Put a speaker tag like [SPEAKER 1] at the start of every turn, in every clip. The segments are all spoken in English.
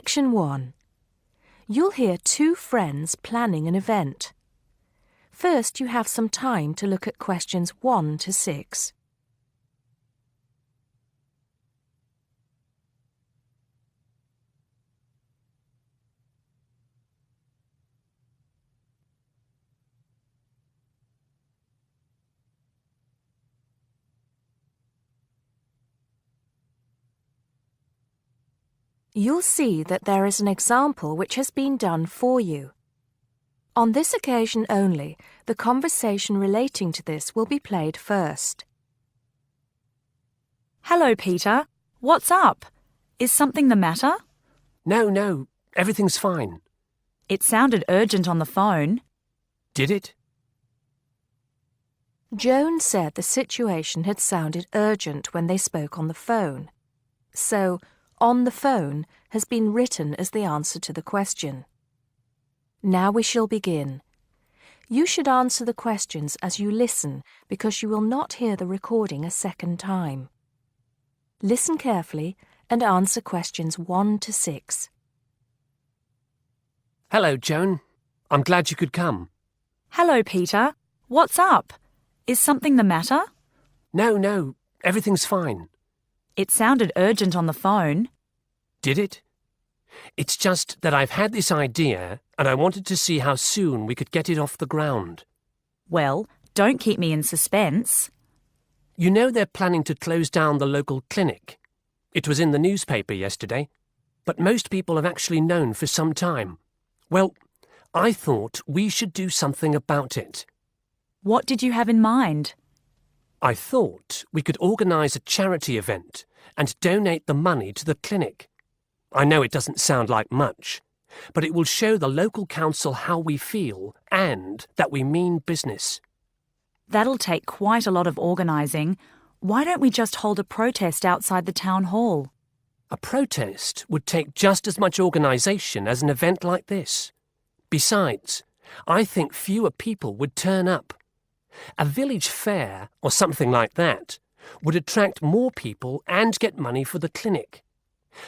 [SPEAKER 1] Section 1. You'll hear two friends planning an event. First, you have some time to look at questions 1 to 6. You'll see that there is an example which has been done for you. On this occasion only, the conversation relating to this will be played first.
[SPEAKER 2] Hello, Peter. What's up? Is something the matter?
[SPEAKER 3] No, everything's fine.
[SPEAKER 2] It sounded urgent on the phone.
[SPEAKER 3] Did it?
[SPEAKER 1] Joan said the situation had sounded urgent when they spoke on the phone. So, on the phone has been written as the answer to the question. Now we shall begin. You should answer the questions as you listen because you will not hear the recording a second time. Listen carefully and answer questions 1 to 6.
[SPEAKER 3] Hello, Joan. I'm glad you could come.
[SPEAKER 2] Hello, Peter. What's up? Is something the matter?
[SPEAKER 3] No, everything's fine.
[SPEAKER 2] It sounded urgent on the phone.
[SPEAKER 3] Did it? It's just that I've had this idea and I wanted to see how soon we could get it off the ground.
[SPEAKER 2] Well, don't keep me in suspense.
[SPEAKER 3] You know they're planning to close down the local clinic. It was in the newspaper yesterday, but most people have actually known for some time. Well, I thought we should do something about it.
[SPEAKER 2] What did you have in mind?
[SPEAKER 3] I thought we could organise a charity event and donate the money to the clinic. I know it doesn't sound like much, but it will show the local council how we feel and that we mean business.
[SPEAKER 2] That'll take quite a lot of organising. Why don't we just hold a protest outside the town hall?
[SPEAKER 3] A protest would take just as much organisation as an event like this. Besides, I think fewer people would turn up. A village fair or something like that would attract more people and get money for the clinic.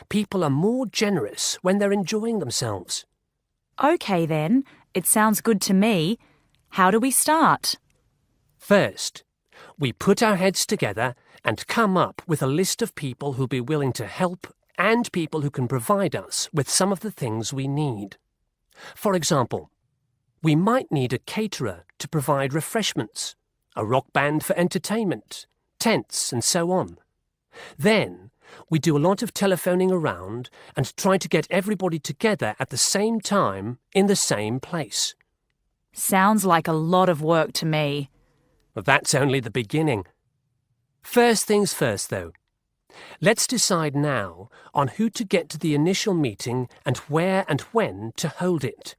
[SPEAKER 3] People are more generous when they're enjoying themselves.
[SPEAKER 2] OK then, it sounds good to me. How do we start?
[SPEAKER 3] First, we put our heads together and come up with a list of people who'll be willing to help and people who can provide us with some of the things we need. For example, we might need a caterer to provide refreshments, a rock band for entertainment, tents and so on. Then, we do a lot of telephoning around and try to get everybody together at the same time in the same place.
[SPEAKER 2] Sounds like a lot of work to me.
[SPEAKER 3] Well, that's only the beginning. First things first, though. Let's decide now on who to get to the initial meeting and where and when to hold it.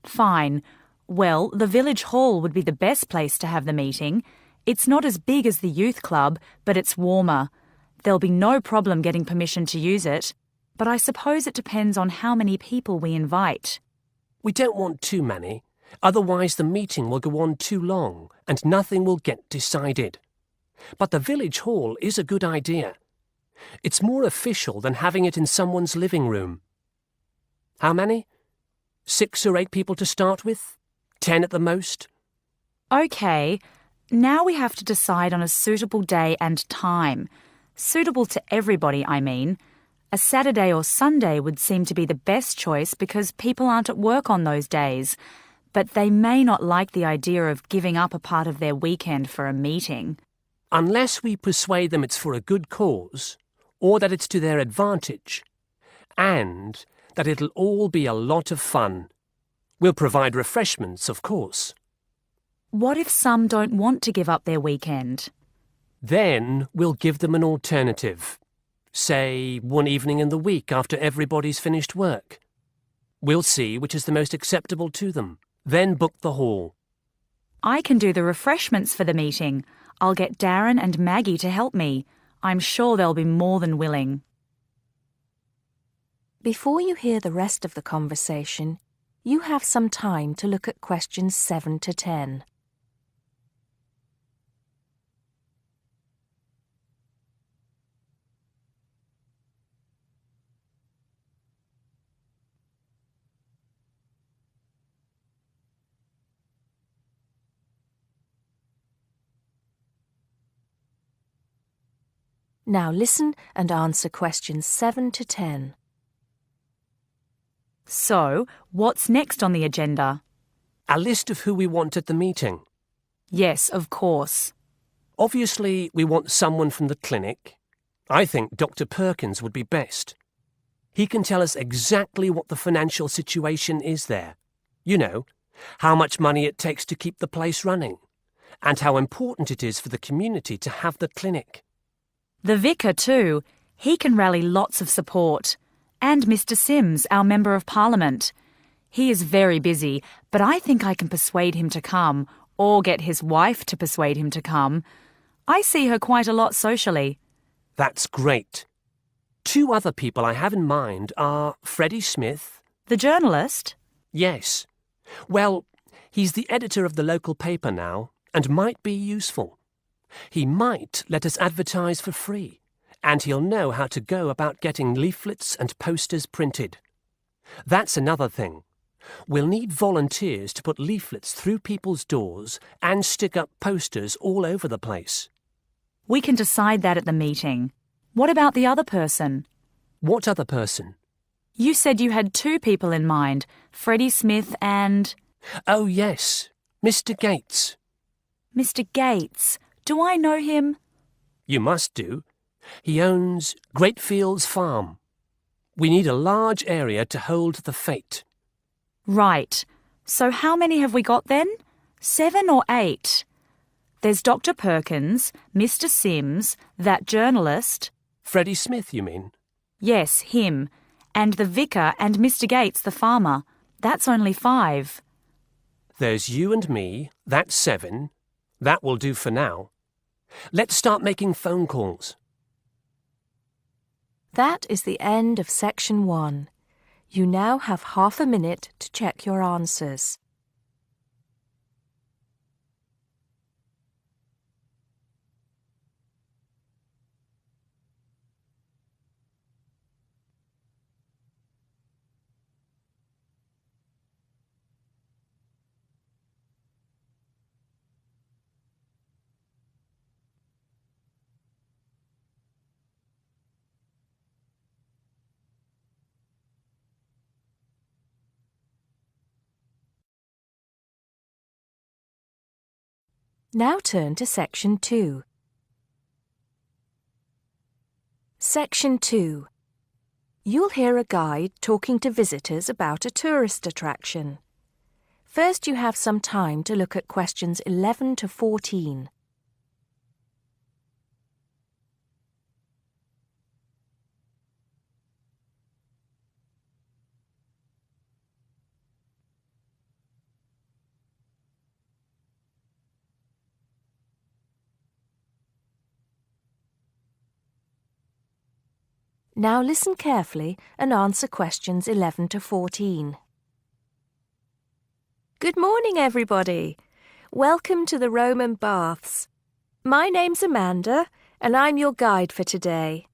[SPEAKER 2] Fine. Well, the village hall would be the best place to have the meeting. It's not as big as the youth club, but it's warmer. There'll be no problem getting permission to use it, but I suppose it depends on how many people we invite.
[SPEAKER 3] We don't want too many, otherwise the meeting will go on too long and nothing will get decided. But the village hall is a good idea. It's more official than having it in someone's living room. How many? 6 or 8 people to start with? 10 at the most?
[SPEAKER 2] OK, now we have to decide on a suitable day and time. Suitable to everybody, I mean. A Saturday or Sunday would seem to be the best choice because people aren't at work on those days. But they may not like the idea of giving up a part of their weekend for a meeting.
[SPEAKER 3] Unless we persuade them it's for a good cause, or that it's to their advantage, and that it'll all be a lot of fun. We'll provide refreshments, of course.
[SPEAKER 2] What if some don't want to give up their weekend?
[SPEAKER 3] Then we'll give them an alternative. Say, one evening in the week after everybody's finished work. We'll see which is the most acceptable to them, then book the hall.
[SPEAKER 2] I can do the refreshments for the meeting. I'll get Darren and Maggie to help me. I'm sure they'll be more than willing.
[SPEAKER 1] Before you hear the rest of the conversation, you have some time to look at questions 7 to 10. Now listen and answer questions 7 to 10.
[SPEAKER 2] So, what's next on the agenda?
[SPEAKER 3] A list of who we want at the meeting.
[SPEAKER 2] Yes, of course.
[SPEAKER 3] Obviously, we want someone from the clinic. I think Dr. Perkins would be best. He can tell us exactly what the financial situation is there. You know, how much money it takes to keep the place running, and how important it is for the community to have the clinic.
[SPEAKER 2] The vicar too. He can rally lots of support. And Mr. Sims, our Member of Parliament. He is very busy, but I think I can persuade him to come, or get his wife to persuade him to come. I see her quite a lot socially.
[SPEAKER 3] That's great. 2 other people I have in mind are Freddie Smith.
[SPEAKER 2] The journalist?
[SPEAKER 3] Yes. Well, he's the editor of the local paper now, and might be useful. He might let us advertise for free, and he'll know how to go about getting leaflets and posters printed. That's another thing. We'll need volunteers to put leaflets through people's doors and stick up posters all over the place.
[SPEAKER 2] We can decide that at the meeting. What about the other person?
[SPEAKER 3] What other person?
[SPEAKER 2] You said you had 2 people in mind, Freddie Smith and...
[SPEAKER 3] Oh, yes, Mr. Gates.
[SPEAKER 2] Mr. Gates. Do I know him?
[SPEAKER 3] You must do. He owns Greatfields Farm. We need a large area to hold the fete.
[SPEAKER 2] Right. So how many have we got then? 7 or 8? There's Dr. Perkins, Mr. Sims, that journalist.
[SPEAKER 3] Freddie Smith, you mean?
[SPEAKER 2] Yes, him. And the vicar and Mr. Gates, the farmer. That's only 5.
[SPEAKER 3] There's you and me. That's 7. That will do for now. Let's start making phone calls.
[SPEAKER 1] That is the end of section 1. You now have half a minute to check your answers. Now turn to Section 2. Section 2. You'll hear a guide talking to visitors about a tourist attraction. First, you have some time to look at questions 11 to 14. Now listen carefully and answer questions 11 to 14. Good morning, everybody. Welcome to the Roman Baths. My name's Amanda, and I'm your guide for today.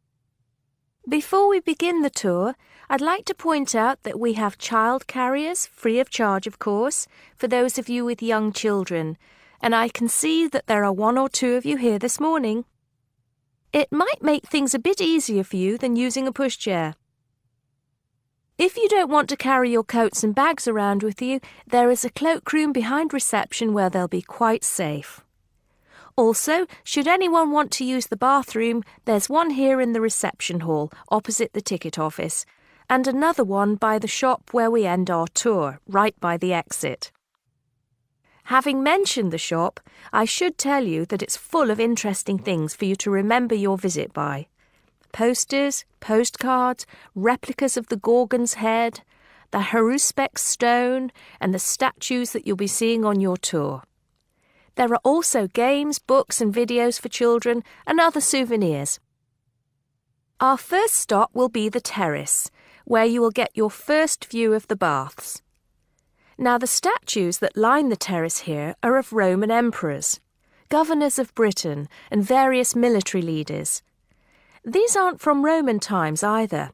[SPEAKER 1] Before we begin the tour, I'd like to point out that we have child carriers, free of charge, of course, for those of you with young children, and I can see that there are 1 or 2 of you here this morning. It might make things a bit easier for you than using a pushchair. If you don't want to carry your coats and bags around with you, there is a cloakroom behind reception where they'll be quite safe. Also, should anyone want to use the bathroom, there's one here in the reception hall, opposite the ticket office, and another one by the shop where we end our tour, right by the exit. Having mentioned the shop, I should tell you that it's full of interesting things for you to remember your visit by. Posters, postcards, replicas of the Gorgon's head, the Haruspex stone, and the statues that you'll be seeing on your tour. There are also games, books and videos for children and other souvenirs. Our first stop will be the terrace, where you will get your first view of the baths. Now, the statues that line the terrace here are of Roman emperors, governors of Britain, and various military leaders. These aren't from Roman times either.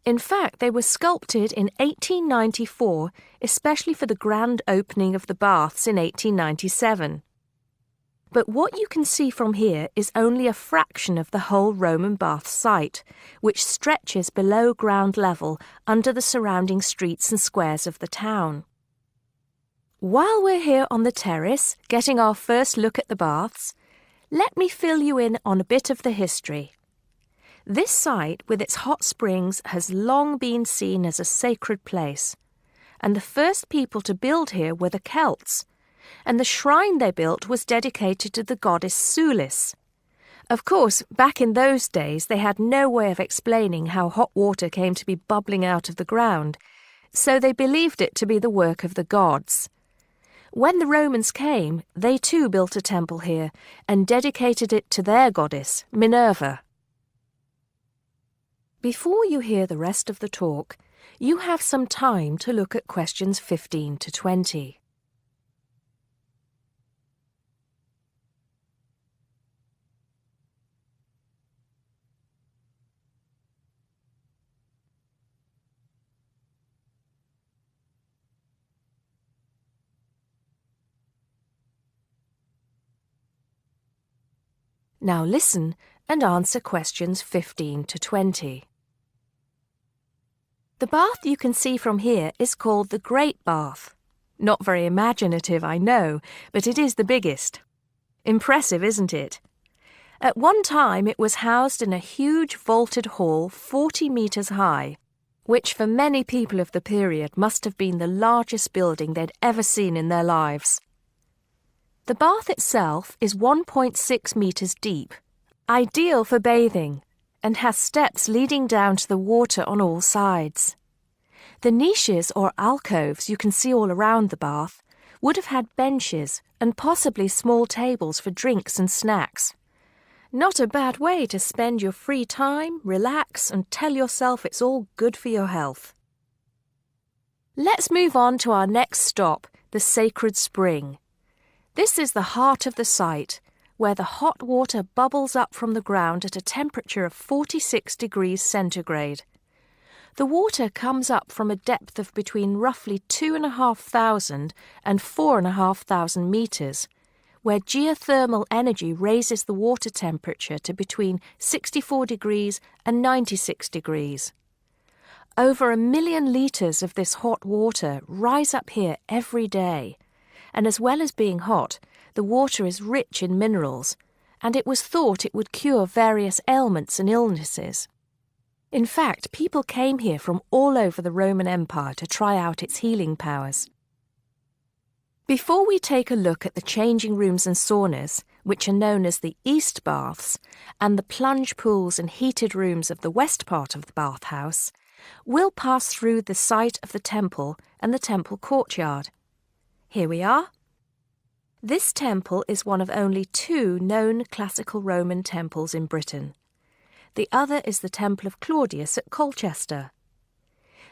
[SPEAKER 1] In fact, they were sculpted in 1894, especially for the grand opening of the baths in 1897. But what you can see from here is only a fraction of the whole Roman bath site, which stretches below ground level under the surrounding streets and squares of the town. While we're here on the terrace, getting our first look at the baths, let me fill you in on a bit of the history. This site with its hot springs has long been seen as a sacred place, and the first people to build here were the Celts, and the shrine they built was dedicated to the goddess Sulis. Of course, back in those days they had no way of explaining how hot water came to be bubbling out of the ground, so they believed it to be the work of the gods. When the Romans came, they too built a temple here and dedicated it to their goddess, Minerva. Before you hear the rest of the talk, you have some time to look at questions 15 to 20. Now listen and answer questions 15 to 20. The bath you can see from here is called the Great Bath. Not very imaginative, I know, but it is the biggest. Impressive, isn't it? At one time it was housed in a huge vaulted hall 40 metres high, which for many people of the period must have been the largest building they'd ever seen in their lives. The bath itself is 1.6 metres deep, ideal for bathing, and has steps leading down to the water on all sides. The niches or alcoves you can see all around the bath would have had benches and possibly small tables for drinks and snacks. Not a bad way to spend your free time, relax, and tell yourself it's all good for your health. Let's move on to our next stop, the sacred spring. This is the heart of the site, where the hot water bubbles up from the ground at a temperature of 46 degrees centigrade. The water comes up from a depth of between roughly 2,500 and 4,500 metres, where geothermal energy raises the water temperature to between 64 degrees and 96 degrees. Over 1 million litres of this hot water rise up here every day, and as well as being hot, the water is rich in minerals, and it was thought it would cure various ailments and illnesses. In fact, people came here from all over the Roman Empire to try out its healing powers. Before we take a look at the changing rooms and saunas, which are known as the East Baths, and the plunge pools and heated rooms of the west part of the bathhouse, we'll pass through the site of the temple and the temple courtyard. Here we are. This temple is one of only 2 known classical Roman temples in Britain. The other is the Temple of Claudius at Colchester.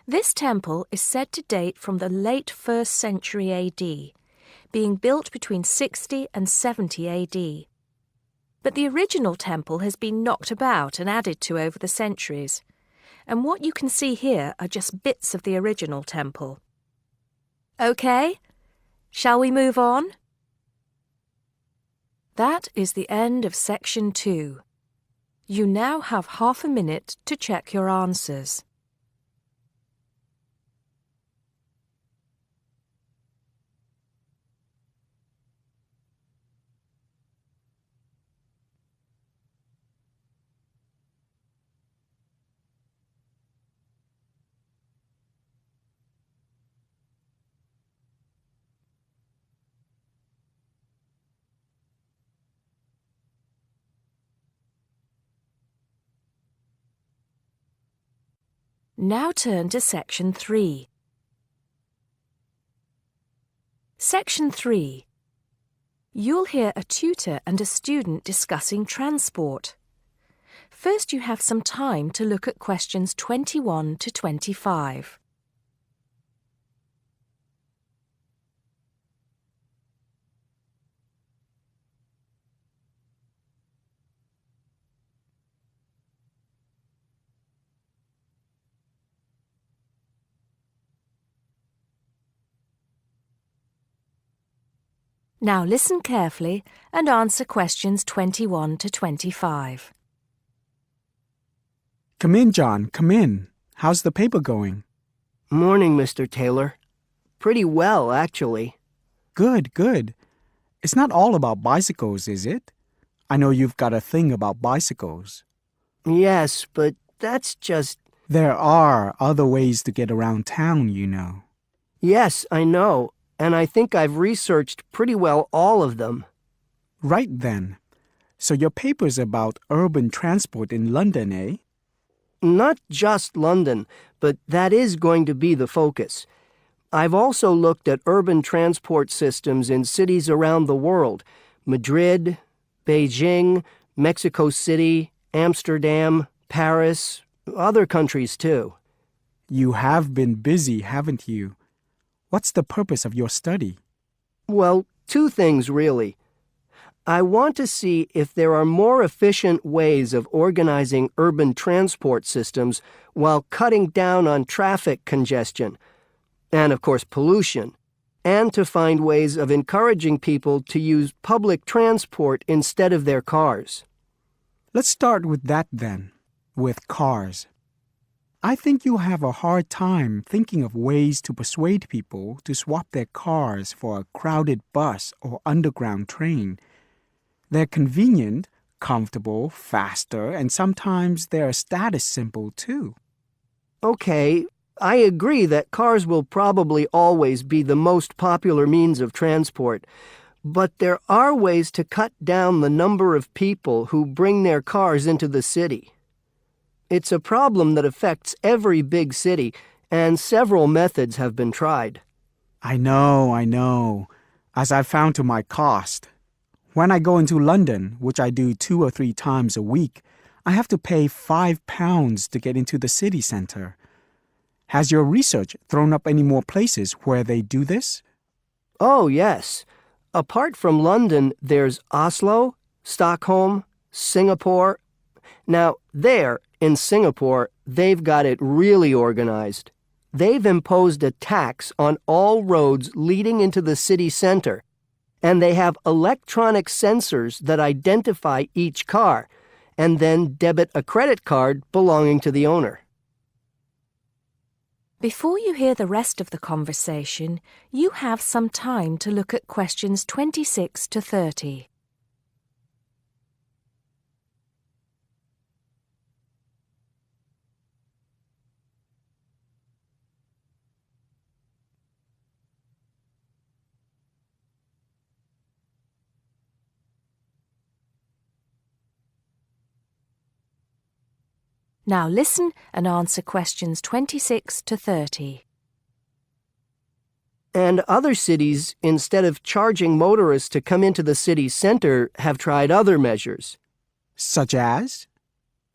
[SPEAKER 1] This temple is said to date from the late 1st century AD, being built between 60 and 70 AD. But the original temple has been knocked about and added to over the centuries, and what you can see here are just bits of the original temple. OK, shall we move on? That is the end of section 2. You now have half a minute to check your answers. Now turn to Section 3. Section 3. You'll hear a tutor and a student discussing transport. First, you have some time to look at questions 21 to 25. Now listen carefully and answer questions 21 to 25.
[SPEAKER 4] Come in, John, come in. How's the paper going?
[SPEAKER 5] Morning, Mr. Taylor. Pretty well, actually.
[SPEAKER 4] Good, good. It's not all about bicycles, is it? I know you've got a thing about bicycles.
[SPEAKER 5] Yes, but that's just...
[SPEAKER 4] There are other ways to get around town, you know.
[SPEAKER 5] Yes, I know, and I think I've researched pretty well all of them.
[SPEAKER 4] Right then. So your paper's about urban transport in London, eh?
[SPEAKER 5] Not just London, but that is going to be the focus. I've also looked at urban transport systems in cities around the world: Madrid, Beijing, Mexico City, Amsterdam, Paris, other countries too.
[SPEAKER 4] You have been busy, haven't you? What's the purpose of your study?
[SPEAKER 5] Well, two things really. I want to see if there are more efficient ways of organizing urban transport systems while cutting down on traffic congestion, and of course pollution, and to find ways of encouraging people to use public transport instead of their cars.
[SPEAKER 4] Let's start with that then, with cars. I think you'll have a hard time thinking of ways to persuade people to swap their cars for a crowded bus or underground train. They're convenient, comfortable, faster, and sometimes they're a status symbol too.
[SPEAKER 5] Okay, I agree that cars will probably always be the most popular means of transport, but there are ways to cut down the number of people who bring their cars into the city. It's a problem that affects every big city, and several methods have been tried.
[SPEAKER 4] I know, as I've found to my cost. When I go into London, which I do 2 or 3 times a week, I have to pay £5 to get into the city centre. Has your research thrown up any more places where they do this?
[SPEAKER 5] Oh, yes. Apart from London, there's Oslo, Stockholm, Singapore. Now, there, in Singapore, they've got it really organized. They've imposed a tax on all roads leading into the city center, and they have electronic sensors that identify each car, and then debit a credit card belonging to the owner.
[SPEAKER 1] Before you hear the rest of the conversation, you have some time to look at questions 26 to 30. Now listen and answer questions 26 to 30.
[SPEAKER 5] And other cities, instead of charging motorists to come into the city center, have tried other measures.
[SPEAKER 4] Such as?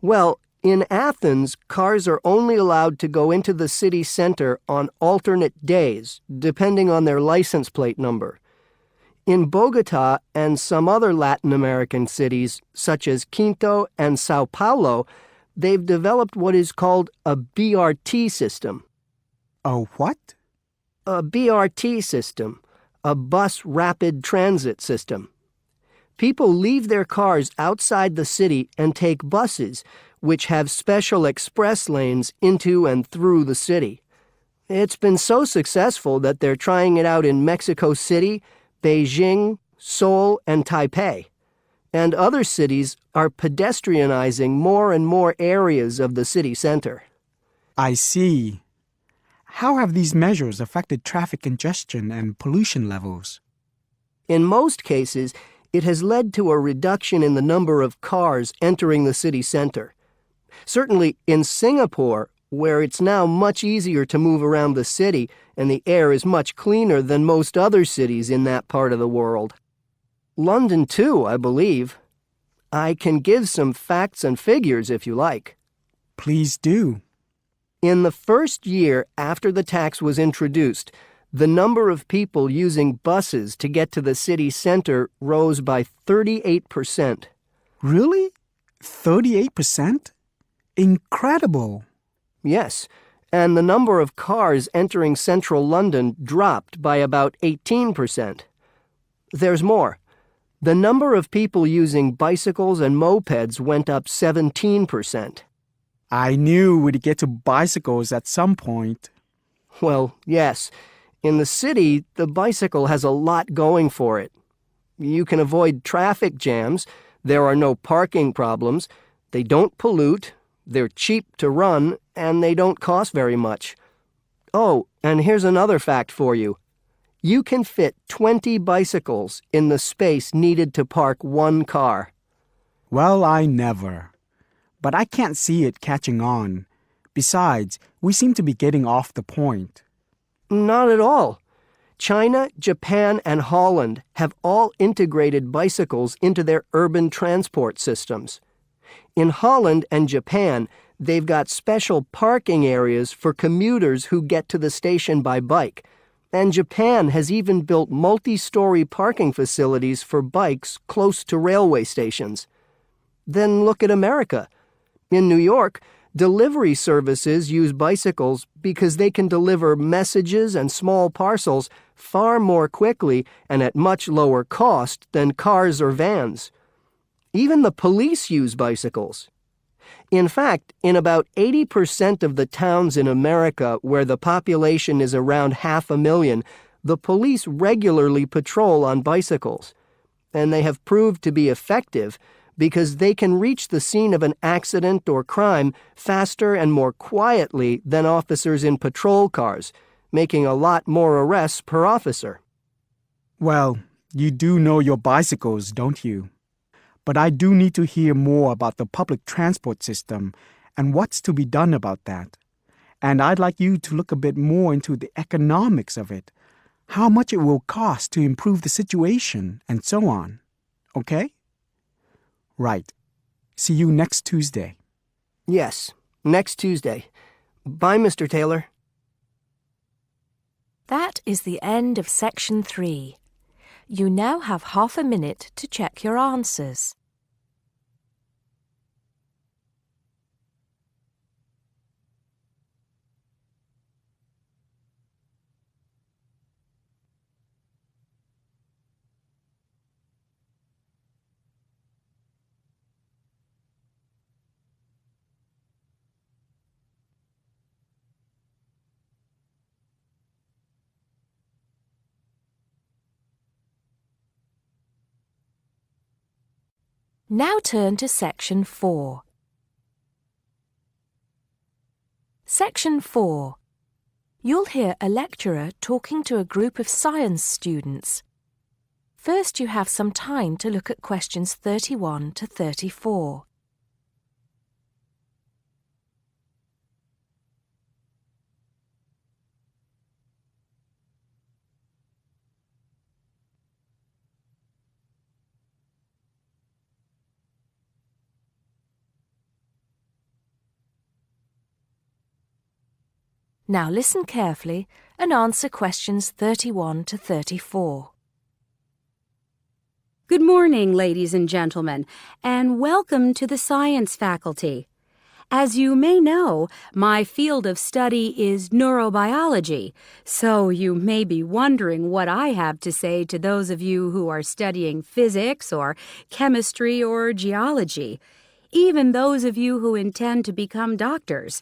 [SPEAKER 5] Well, in Athens, cars are only allowed to go into the city center on alternate days, depending on their license plate number. In Bogota and some other Latin American cities, such as Quito and Sao Paulo, they've developed what is called a BRT system.
[SPEAKER 4] A what?
[SPEAKER 5] A BRT system, a bus rapid transit system. People leave their cars outside the city and take buses, which have special express lanes into and through the city. It's been so successful that they're trying it out in Mexico City, Beijing, Seoul, and Taipei. And other cities are pedestrianizing more and more areas of the city center.
[SPEAKER 4] I see. How have these measures affected traffic congestion and pollution levels?
[SPEAKER 5] In most cases, it has led to a reduction in the number of cars entering the city center. Certainly in Singapore, where it's now much easier to move around the city and the air is much cleaner than most other cities in that part of the world. London, too, I believe. I can give some facts and figures if you like.
[SPEAKER 4] Please do.
[SPEAKER 5] In the first year after the tax was introduced, the number of people using buses to get to the city center rose by 38%.
[SPEAKER 4] Really? 38%? Incredible.
[SPEAKER 5] Yes, and the number of cars entering central London dropped by about 18%. There's more. The number of people using bicycles and mopeds went up 17%.
[SPEAKER 4] I knew we'd get to bicycles at some point.
[SPEAKER 5] Well, yes. In the city, the bicycle has a lot going for it. You can avoid traffic jams, there are no parking problems, they don't pollute, they're cheap to run, and they don't cost very much. Oh, and here's another fact for you. You can fit 20 bicycles in the space needed to park one car.
[SPEAKER 4] Well, I never. But I can't see it catching on. Besides, we seem to be getting off the point.
[SPEAKER 5] Not at all. China, Japan, and Holland have all integrated bicycles into their urban transport systems. In Holland and Japan, they've got special parking areas for commuters who get to the station by bike, and Japan has even built multi-story parking facilities for bikes close to railway stations. Then look at America. In New York, delivery services use bicycles because they can deliver messages and small parcels far more quickly and at much lower cost than cars or vans. Even the police use bicycles. In fact, in about 80% of the towns in America where the population is around 500,000, the police regularly patrol on bicycles. And they have proved to be effective because they can reach the scene of an accident or crime faster and more quietly than officers in patrol cars, making a lot more arrests per officer.
[SPEAKER 4] Well, you do know your bicycles, don't you? But I do need to hear more about the public transport system and what's to be done about that. And I'd like you to look a bit more into the economics of it, how much it will cost to improve the situation, and so on. Okay? Right. See you next Tuesday.
[SPEAKER 5] Yes, next Tuesday. Bye, Mr. Taylor.
[SPEAKER 1] That is the end of section 3. You now have half a minute to check your answers. Now turn to section 4. Section 4. You'll hear a lecturer talking to a group of science students. First, you have some time to look at questions 31 to 34. Now listen carefully and answer questions 31 to 34.
[SPEAKER 6] Good morning, ladies and gentlemen, and welcome to the science faculty. As you may know, my field of study is neurobiology, so you may be wondering what I have to say to those of you who are studying physics or chemistry or geology, even those of you who intend to become doctors.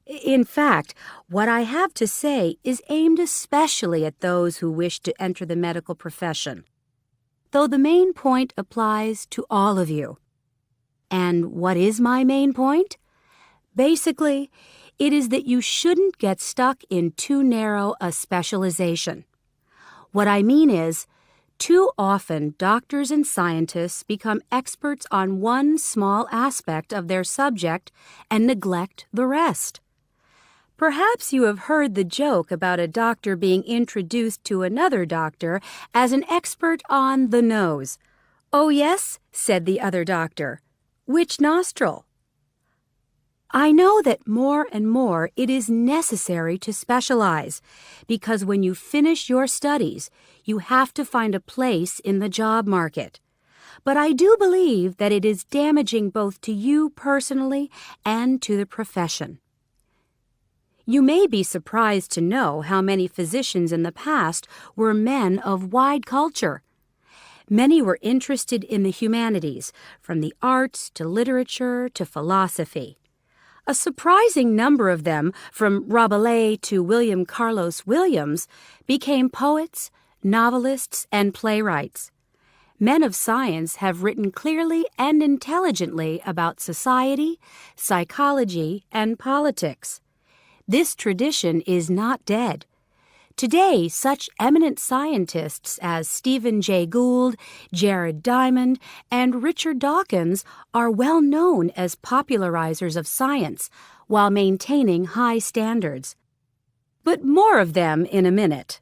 [SPEAKER 6] In fact, what I have to say is aimed especially at those who wish to enter the medical profession, though the main point applies to all of you. And what is my main point? Basically, it is that you shouldn't get stuck in too narrow a specialization. What I mean is, too often doctors and scientists become experts on one small aspect of their subject and neglect the rest. Perhaps you have heard the joke about a doctor being introduced to another doctor as an expert on the nose. "Oh, yes," said the other doctor. "Which nostril?" I know that more and more it is necessary to specialize, because when you finish your studies, you have to find a place in the job market. But I do believe that it is damaging both to you personally and to the profession. You may be surprised to know how many physicians in the past were men of wide culture. Many were interested in the humanities, from the arts to literature to philosophy. A surprising number of them, from Rabelais to William Carlos Williams, became poets, novelists, and playwrights. Men of science have written clearly and intelligently about society, psychology, and politics. This tradition is not dead. Today, such eminent scientists as Stephen Jay Gould, Jared Diamond, and Richard Dawkins are well known as popularizers of science while maintaining high standards. But more of them in a minute.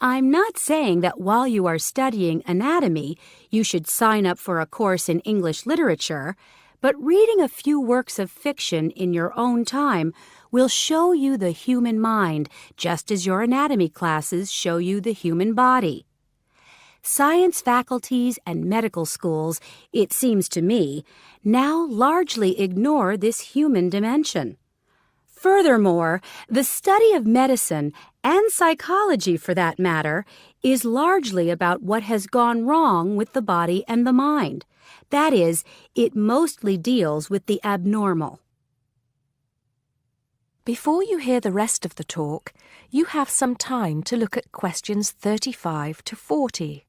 [SPEAKER 6] I'm not saying that while you are studying anatomy, you should sign up for a course in English literature, but reading a few works of fiction in your own time will show you the human mind, just as your anatomy classes show you the human body. Science faculties and medical schools, it seems to me, now largely ignore this human dimension. Furthermore, the study of medicine, and psychology for that matter, is largely about what has gone wrong with the body and the mind. That is, it mostly deals with the abnormal.
[SPEAKER 1] Before you hear the rest of the talk, you have some time to look at questions 35 to 40.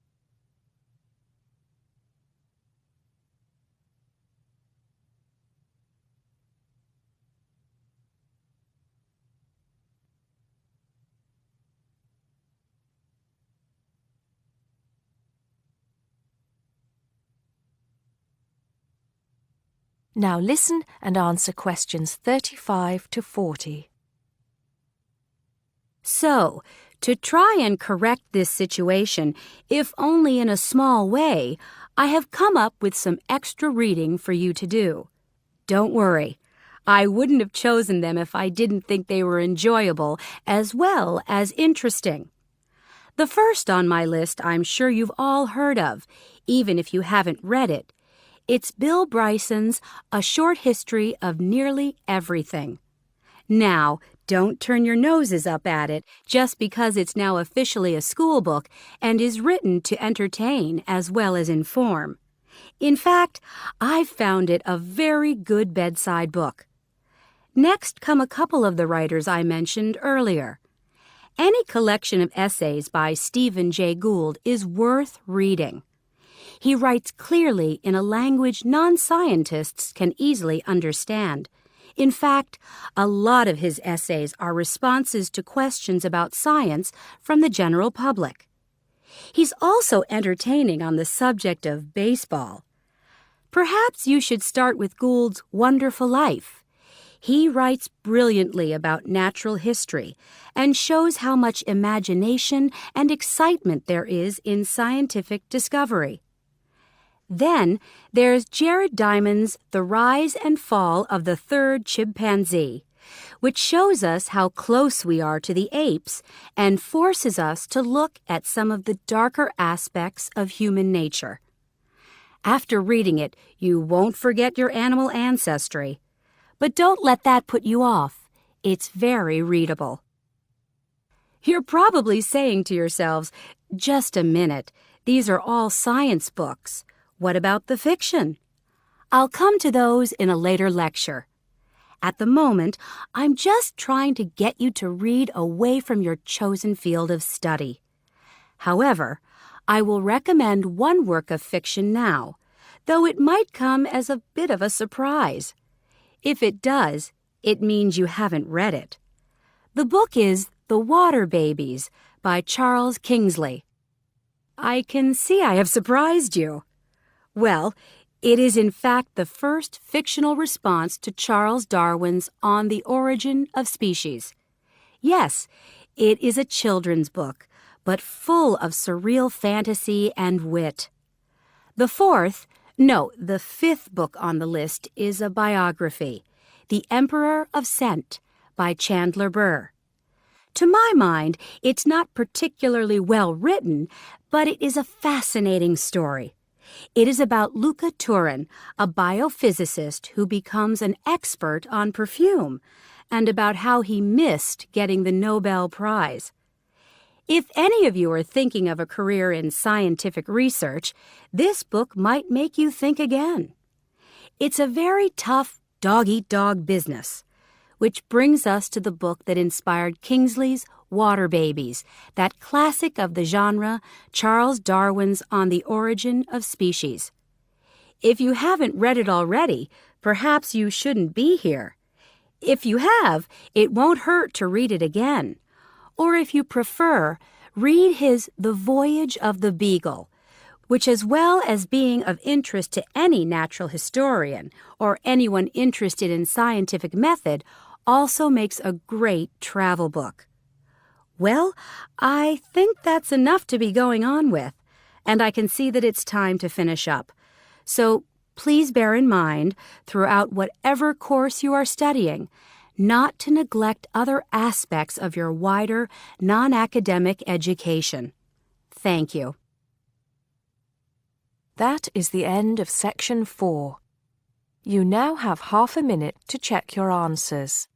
[SPEAKER 1] Now listen and answer questions 35 to 40.
[SPEAKER 6] So, to try and correct this situation, if only in a small way, I have come up with some extra reading for you to do. Don't worry, I wouldn't have chosen them if I didn't think they were enjoyable as well as interesting. The first on my list I'm sure you've all heard of, even if you haven't read it. It's Bill Bryson's A Short History of Nearly Everything. Now, don't turn your noses up at it just because it's now officially a school book and is written to entertain as well as inform. In fact, I've found it a very good bedside book. Next come a couple of the writers I mentioned earlier. Any collection of essays by Stephen Jay Gould is worth reading. He writes clearly in a language non-scientists can easily understand. In fact, a lot of his essays are responses to questions about science from the general public. He's also entertaining on the subject of baseball. Perhaps you should start with Gould's Wonderful Life. He writes brilliantly about natural history and shows how much imagination and excitement there is in scientific discovery. Then there's Jared Diamond's The Rise and Fall of the Third Chimpanzee, which shows us how close we are to the apes and forces us to look at some of the darker aspects of human nature. After reading it, you won't forget your animal ancestry. But don't let that put you off. It's very readable. You're probably saying to yourselves, just a minute, these are all science books. What about the fiction? I'll come to those in a later lecture. At the moment, I'm just trying to get you to read away from your chosen field of study. However, I will recommend one work of fiction now, though it might come as a bit of a surprise. If it does, it means you haven't read it. The book is The Water Babies by Charles Kingsley. I can see I have surprised you. Well, it is in fact the first fictional response to Charles Darwin's On the Origin of Species. Yes, it is a children's book, but full of surreal fantasy and wit. The fifth book on the list is a biography, The Emperor of Scent by Chandler Burr. To my mind, it's not particularly well written, but it is a fascinating story. It is about Luca Turin, a biophysicist who becomes an expert on perfume, and about how he missed getting the Nobel Prize. If any of you are thinking of a career in scientific research, this book might make you think again. It's a very tough dog-eat-dog business, which brings us to the book that inspired Kingsley's Water Babies, that classic of the genre, Charles Darwin's On the Origin of Species. If you haven't read it already, perhaps you shouldn't be here. If you have, it won't hurt to read it again. Or if you prefer, read his The Voyage of the Beagle, which, as well as being of interest to any natural historian or anyone interested in scientific method, also makes a great travel book. Well, I think that's enough to be going on with, and I can see that it's time to finish up. So please bear in mind, throughout whatever course you are studying, not to neglect other aspects of your wider, non-academic education. Thank you.
[SPEAKER 1] That is the end of Section 4. You now have half a minute to check your answers.